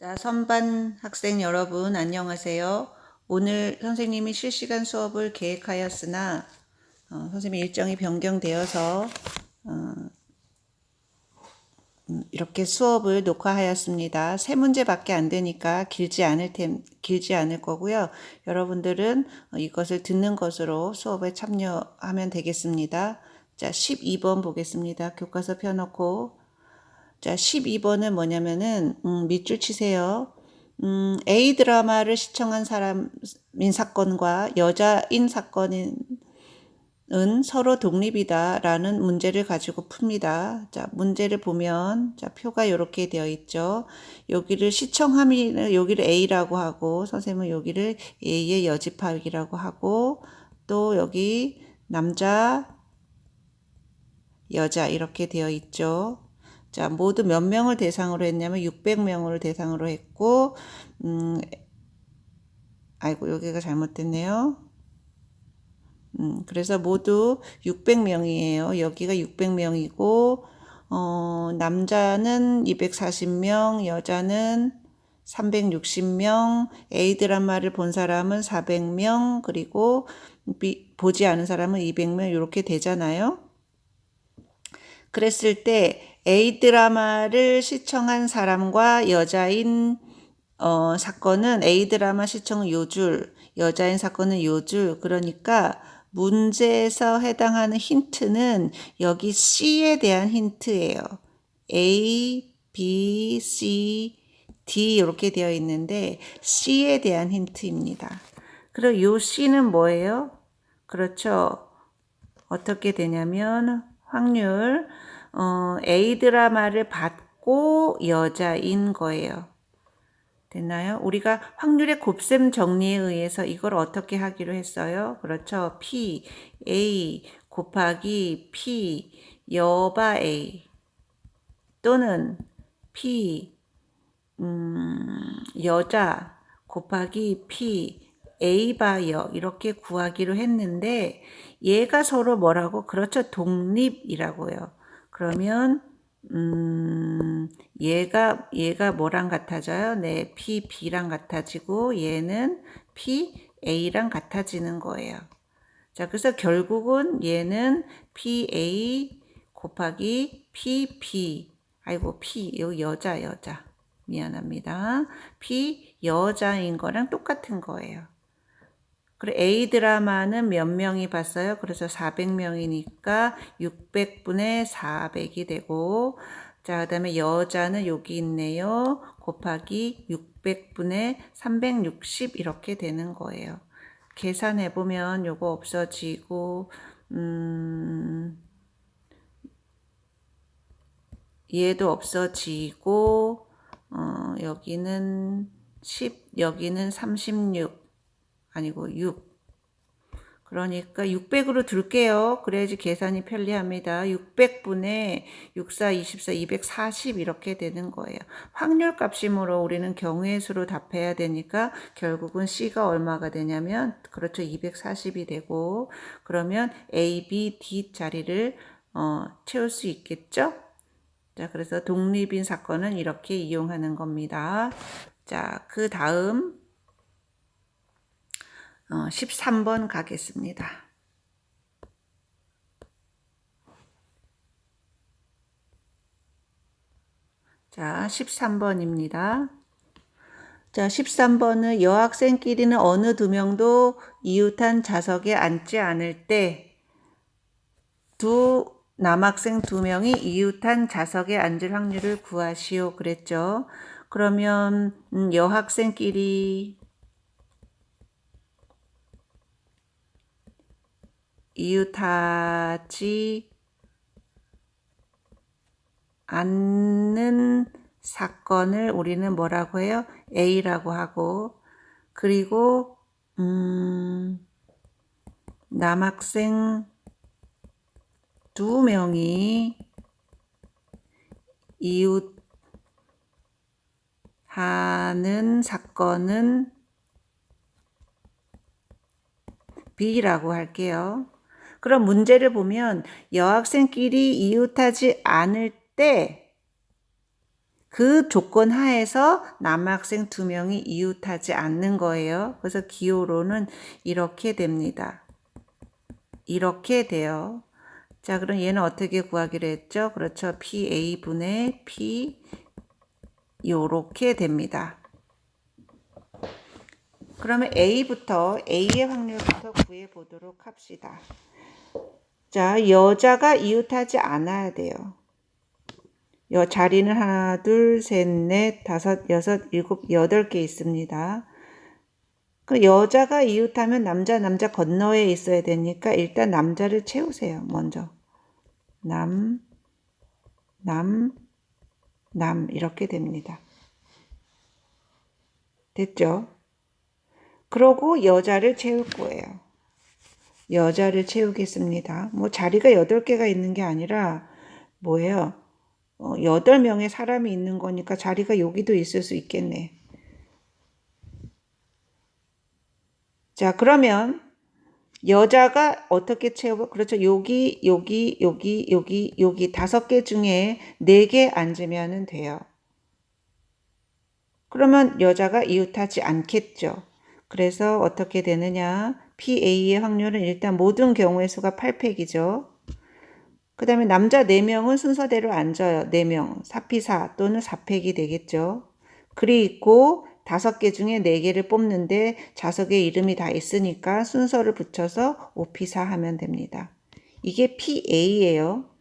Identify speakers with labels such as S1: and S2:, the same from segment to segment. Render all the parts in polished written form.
S1: 자, 선반 학생 여러분, 안녕하세요. 오늘 선생님이 실시간 수업을 계획하였으나 선생님 일정이 변경되어서 이렇게 수업을 녹화하였습니다. 세 문제밖에 안 되니까 길지 않을 거고요. 여러분들은 이것을 듣는 것으로 수업에 참여하면 되겠습니다. 자, 12번 보겠습니다. 교과서 펴놓고. 자, 12번은 뭐냐면은, 밑줄 치세요. A 드라마를 시청한 사람인 사건과 여자인 사건은 서로 독립이다라는 문제를 가지고 풉니다. 자, 문제를 보면, 자, 표가 이렇게 되어 있죠. 여기를 시청함이, 여기를 A라고 하고, 선생님은 여기를 A의 여집합이라고 하고, 또 여기 남자, 여자 이렇게 되어 있죠. 자, 모두 몇 명을 대상으로 했냐면 600명을 대상으로 했고, 아이고, 여기가 잘못됐네요. 그래서 모두 600명이에요. 여기가 600명이고, 남자는 240명, 여자는 360명, A 드라마를 본 사람은 400명, 그리고 보지 않은 사람은 200명, 이렇게 되잖아요. 그랬을 때 A 드라마를 시청한 사람과 여자인 사건은 A 드라마 시청은 요줄, 여자인 사건은 요줄. 그러니까 문제에서 해당하는 힌트는 여기 C에 대한 힌트예요. A, B, C, D 이렇게 되어 있는데 C에 대한 힌트입니다. 그리고 요 C는 뭐예요? 그렇죠. 어떻게 되냐면 확률 A 드라마를 받고 여자인 거예요. 됐나요? 우리가 확률의 곱셈 정리에 의해서 이걸 어떻게 하기로 했어요? 그렇죠. P, A 곱하기 P 여바 A 또는 P 여자 곱하기 P A바 여 이렇게 구하기로 했는데 얘가 서로 뭐라고? 그렇죠. 독립이라고요. 그러면 얘가 뭐랑 같아져요? 네, P, B랑 같아지고 얘는 P, A랑 같아지는 거예요. 자, 그래서 결국은 얘는 P, A 곱하기 P, B. 아이고, P, 여기 여자. 미안합니다. P, 여자인 거랑 똑같은 거예요. 그리고 A 드라마는 몇 명이 봤어요? 그래서 400명이니까 600분의 400이 되고, 자, 그 다음에 여자는 여기 있네요. 곱하기 600분의 360 이렇게 되는 거예요. 계산해보면 요거 없어지고, 얘도 없어지고, 여기는 10, 여기는 36, 아니고 6. 그러니까 600으로 둘게요. 그래야지 계산이 편리합니다. 600분의 64, 24, 240 이렇게 되는 거예요. 확률 값이므로 우리는 경우의 수로 답해야 되니까 결국은 C가 얼마가 되냐면 그렇죠. 240이 되고 그러면 A, B, D 자리를 채울 수 있겠죠? 자, 그래서 독립인 사건은 이렇게 이용하는 겁니다. 자, 그 다음 13번 가겠습니다. 자, 13번입니다. 자, 13번은 여학생끼리는 어느 두 명도 이웃한 좌석에 앉지 않을 때 남학생 두 명이 이웃한 좌석에 앉을 확률을 구하시오. 그랬죠. 그러면 여학생끼리 이웃하지 않는 사건을 우리는 뭐라고 해요? A라고 하고 그리고 남학생 두 명이 이웃하는 사건은 B라고 할게요. 그럼 문제를 보면 여학생끼리 이웃하지 않을 때 그 조건 하에서 남학생 2명이 이웃하지 않는 거예요. 그래서 기호로는 이렇게 됩니다. 이렇게 돼요. 자, 그럼 얘는 어떻게 구하기로 했죠? 그렇죠. PA분의 P 요렇게 됩니다. 그러면 A의 확률부터 구해 보도록 합시다. 자, 여자가 이웃하지 않아야 돼요. 자리는 하나, 둘, 셋, 넷, 다섯, 여섯, 일곱, 8개 있습니다. 그 여자가 이웃하면 남자 건너에 있어야 되니까 일단 남자를 채우세요. 먼저. 남 이렇게 됩니다. 됐죠? 그러고 여자를 채울 거예요. 여자를 채우겠습니다. 뭐 자리가 8개가 있는 게 아니라 뭐예요? 8명의 사람이 있는 거니까 자리가 여기도 있을 수 있겠네. 자, 그러면 여자가 어떻게 채워? 그렇죠. 여기 5개 중에 4개 앉으면 돼요. 그러면 여자가 이웃하지 않겠죠. 그래서 어떻게 되느냐? PA의 확률은 일단 모든 경우의 수가 8팩이죠. 그 다음에 남자 4명은 순서대로 앉아요. 4명. 4P4 또는 4팩이 되겠죠. 그리고 5개 중에 4개를 뽑는데 좌석에 이름이 다 있으니까 순서를 붙여서 5P4 하면 됩니다. 이게 PA예요.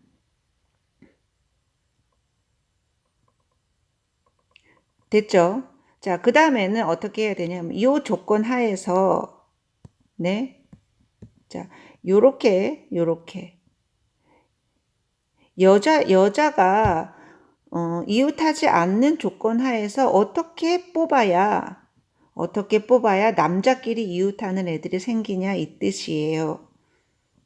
S1: 됐죠? 자, 그 다음에는 어떻게 해야 되냐면 이 조건 하에서 네. 자, 요렇게 여자가 이웃하지 않는 조건 하에서 어떻게 뽑아야 남자끼리 이웃하는 애들이 생기냐 이 뜻이에요.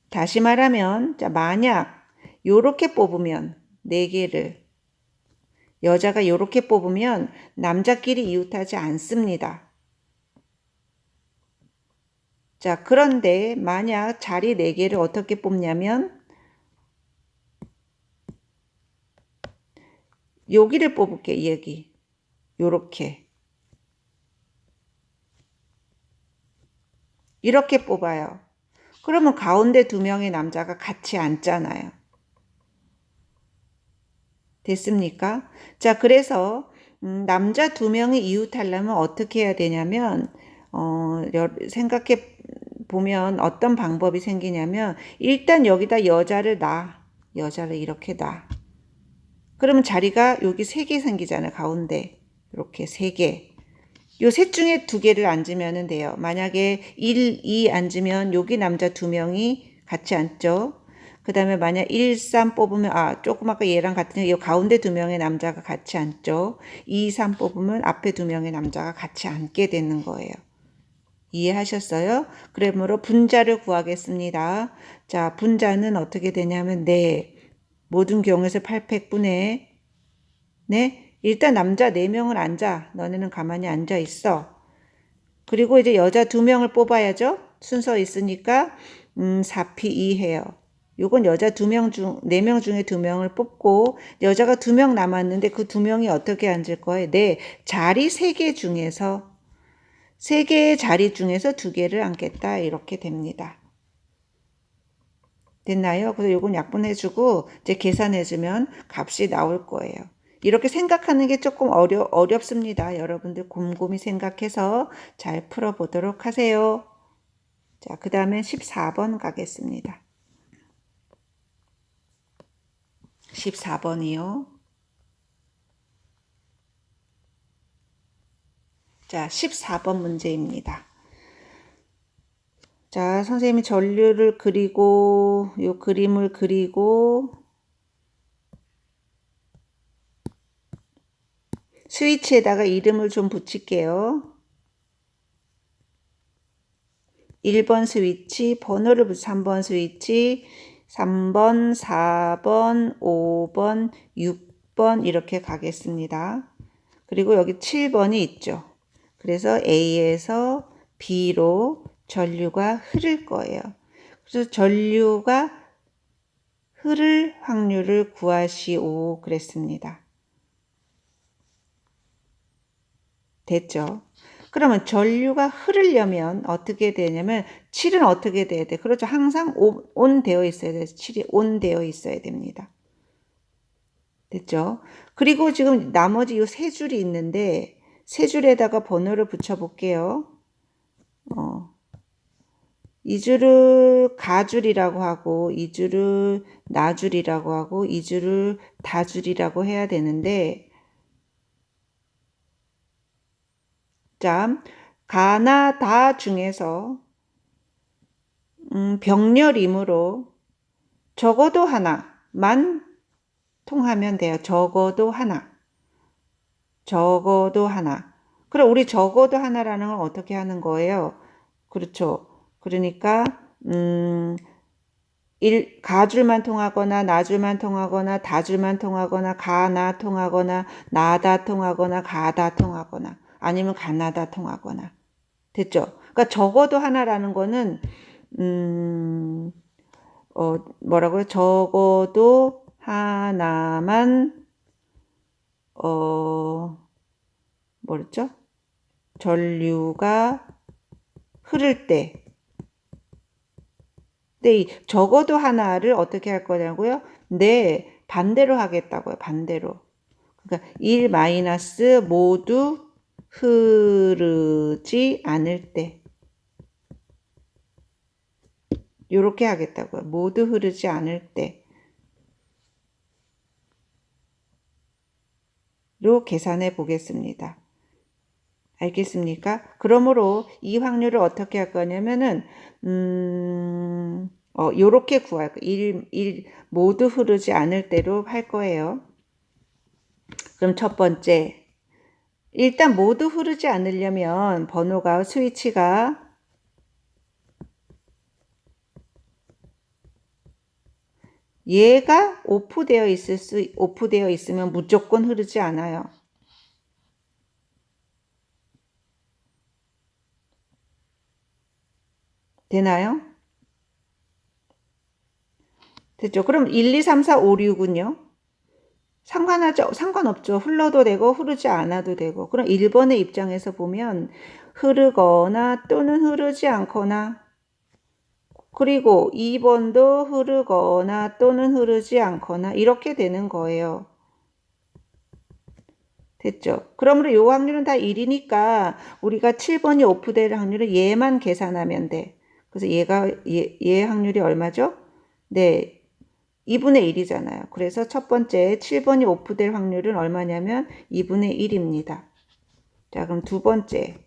S1: 다시 말하면 자, 만약 요렇게 뽑으면 4개를 여자가 요렇게 뽑으면 남자끼리 이웃하지 않습니다. 자, 그런데 만약 자리 4개를 어떻게 뽑냐면 여기를 뽑을게. 여기 요렇게 이렇게 뽑아요. 그러면 가운데 2명의 남자가 같이 앉잖아요. 됐습니까? 자, 그래서 남자 2명이 이웃하려면 어떻게 해야 되냐면 생각해 보면 어떤 방법이 생기냐면 일단 여기다 여자를 이렇게 놔. 그러면 자리가 여기 3개 생기잖아요. 가운데 이렇게 3개. 요 셋 중에 2개를 앉으면 돼요. 만약에 1, 2 앉으면 여기 남자 2명이 같이 앉죠. 그 다음에 만약 1, 3 뽑으면 조금 아까 얘랑 같은 이 가운데 2명의 남자가 같이 앉죠. 2, 3 뽑으면 앞에 2명의 남자가 같이 앉게 되는 거예요. 이해하셨어요? 그러므로 분자를 구하겠습니다. 자, 분자는 어떻게 되냐면 모든 경우에서 8팩분의 일단 남자 4명을 앉아. 너네는 가만히 앉아 있어. 그리고 이제 여자 2명을 뽑아야죠. 순서 있으니까 4P2 해요. 요건 여자 4명 중에 2명을 뽑고 여자가 2명 남았는데 그 2명이 어떻게 앉을 거예요? 자리 3개 중에서 3개의 자리 중에서 2개를 앉겠다. 이렇게 됩니다. 됐나요? 그래서 요건 약분해주고 이제 계산해주면 값이 나올 거예요. 이렇게 생각하는 게 조금 어렵습니다. 여러분들 곰곰이 생각해서 잘 풀어보도록 하세요. 자, 그 다음에 14번 가겠습니다. 14번이요. 자, 14번 문제입니다. 자, 선생님이 전류를 그리고 요 그림을 그리고 스위치에다가 이름을 좀 붙일게요. 1번 스위치, 번호를 3번 스위치, 3번, 4번, 5번, 6번 이렇게 가겠습니다. 그리고 여기 7번이 있죠. 그래서 A에서 B로 전류가 흐를 거예요. 그래서 전류가 흐를 확률을 구하시오 그랬습니다. 됐죠? 그러면 전류가 흐르려면 어떻게 되냐면 7은 어떻게 돼야 돼? 그렇죠. 항상 온 되어 있어야 돼. 7이 온 되어 있어야 됩니다. 됐죠? 그리고 지금 나머지 이 세 줄이 있는데 세 줄에다가 번호를 붙여 볼게요. 이 줄을 가줄이라고 하고 이 줄을 나줄이라고 하고 이 줄을 다줄이라고 해야 되는데, 자, 가나 다 중에서 병렬이므로 적어도 하나만 통하면 돼요. 적어도 하나. 적어도 하나. 그럼 우리 적어도 하나라는 건 어떻게 하는 거예요? 그렇죠. 그러니까 가줄만 통하거나 나줄만 통하거나 다줄만 통하거나 가나 통하거나 나다 통하거나 가다 통하거나 아니면 가나다 통하거나. 됐죠? 그러니까 적어도 하나라는 거는 뭐라고요? 적어도 하나만 뭐랬죠? 전류가 흐를 때. 근데 이 적어도 하나를 어떻게 할 거냐고요? 네, 반대로 하겠다고요. 반대로. 그러니까 1 마이너스 모두 흐르지 않을 때. 요렇게 하겠다고요. 모두 흐르지 않을 때. 로 계산해 보겠습니다. 알겠습니까? 그러므로 이 확률을 어떻게 할 거냐면은 요렇게 구할 거예요. 1 모두 흐르지 않을 때로 할 거예요. 그럼 첫 번째, 일단 모두 흐르지 않으려면 번호가 스위치가 얘가 오프되어 있으면 무조건 흐르지 않아요. 되나요? 됐죠? 그럼 1, 2, 3, 4, 5, 6은요? 상관없죠. 흘러도 되고 흐르지 않아도 되고. 그럼 1번의 입장에서 보면 흐르거나 또는 흐르지 않거나, 그리고 2번도 흐르거나 또는 흐르지 않거나 이렇게 되는 거예요. 됐죠? 그러므로 요 확률은 다 1이니까 우리가 7번이 오프될 확률은 얘만 계산하면 돼. 그래서 얘 확률이 얼마죠? 네, 2분의 1이잖아요. 그래서 첫 번째 7번이 오프될 확률은 얼마냐면 2분의 1입니다. 자, 그럼 두 번째.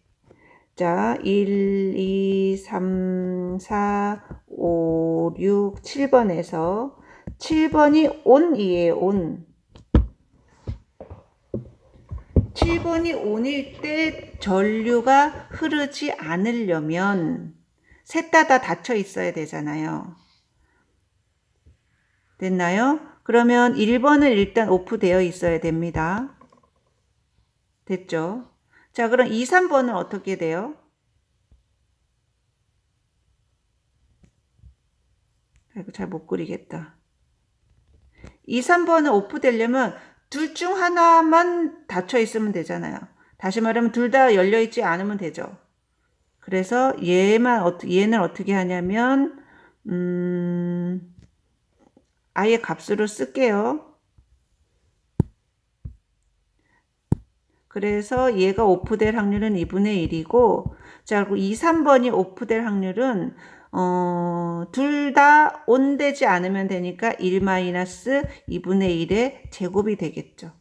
S1: 자, 1, 2, 3, 4, 5, 6, 7번에서 7번이 온이에요. 온. 7번이 온일 때 전류가 흐르지 않으려면 셋 다 닫혀 있어야 되잖아요. 됐나요? 그러면 1번은 일단 오프되어 있어야 됩니다. 됐죠? 자, 그럼 2, 3번은 어떻게 돼요? 이거 잘 못 그리겠다. 2, 3번은 오프되려면 둘 중 하나만 닫혀 있으면 되잖아요. 다시 말하면 둘 다 열려 있지 않으면 되죠. 그래서 얘는 어떻게 하냐면 아예 값으로 쓸게요. 그래서 얘가 오프될 확률은 2분의 1이고, 자, 그리고 2, 3번이 오프될 확률은 둘 다 온되지 않으면 되니까 1 마이너스 2분의 1의 제곱이 되겠죠.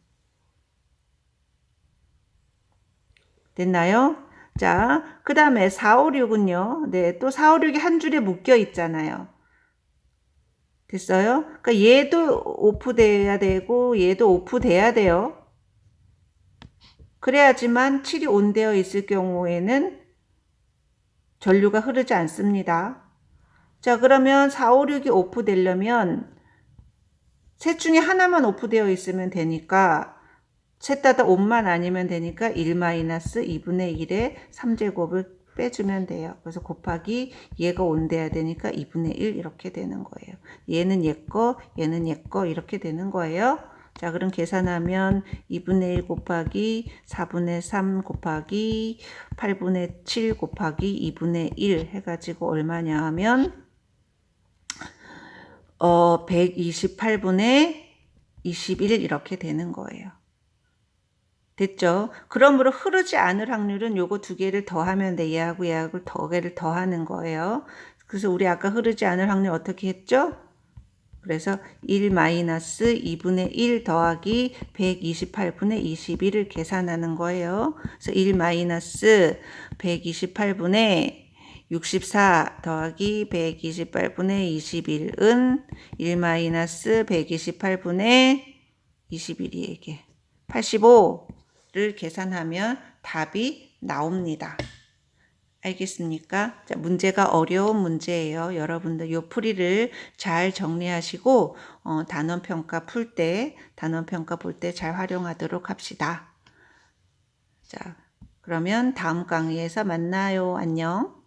S1: 됐나요? 자, 그 다음에 4, 5, 6은요. 네, 또 4, 5, 6이 한 줄에 묶여 있잖아요. 됐어요? 그러니까 얘도 오프돼야 되고 얘도 오프돼야 돼요. 그래야지만 7이 온되어 있을 경우에는 전류가 흐르지 않습니다. 자, 그러면 4, 5, 6이 오프되려면 셋 중에 하나만 오프되어 있으면 되니까 셋 다 온만 아니면 되니까 1-2분의 1의 3제곱을 빼주면 돼요. 그래서 곱하기 얘가 온돼야 되니까 2분의 1 이렇게 되는 거예요. 얘는 얘 거, 얘는 얘 거 이렇게 되는 거예요. 자, 그럼 계산하면 2분의 1 곱하기 4분의 3 곱하기 8분의 7 곱하기 2분의 1 해가지고 얼마냐 하면 128분의 21 이렇게 되는 거예요. 됐죠? 그러므로 흐르지 않을 확률은 요거 두 개를 더하면 돼. 얘하고 얘하고 두 개를 더하는 거예요. 그래서 우리 아까 흐르지 않을 확률 어떻게 했죠? 그래서 1-2분의 1 더하기 128분의 21을 계산하는 거예요. 그래서 1-128분의 64 더하기 128분의 21은 1-128분의 21이에게 85를 계산하면 답이 나옵니다. 알겠습니까? 자, 문제가 어려운 문제예요. 여러분들 요 풀이를 잘 정리하시고 단원평가 볼 때 잘 활용하도록 합시다. 자, 그러면 다음 강의에서 만나요. 안녕.